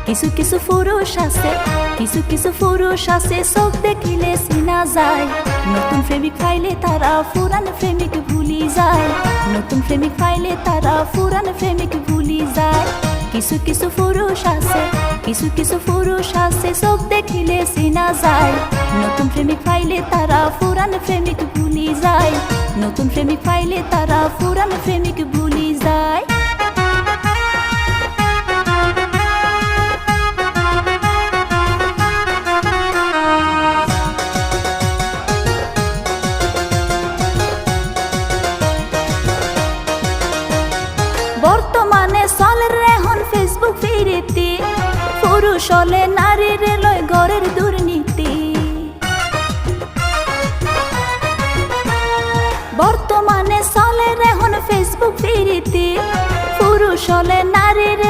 কিছু কিছু পুরুষ আছে চোখ দেখিলে চিনা যায়। নতুন প্রেমিক পাইলে তারা পুরান প্রেমিক ভুলি যায়। নতুন প্রেমিক পাইলে তারা পুরান প্রেমিক ভুলি যায়। কিছু কিছু পুরুষ আছে চোখ দেখিলে চিনা যায়। নতুন প্রেমিক পাইলে তারা পুরান প্রেমিক ভুলি যায়। নতুন প্রেমিক পাইলে তারা পুরান প্রেমিক ভুলি যায়। বর্তমানে চলে এখন ফেসবুক ফিরিতি, পুরুষ হলে নারীর লয় ঘরের দুর্নীতি। বর্তমানে চলে এখন ফেসবুক ফিরিতি, পুরুষ হলে নারীর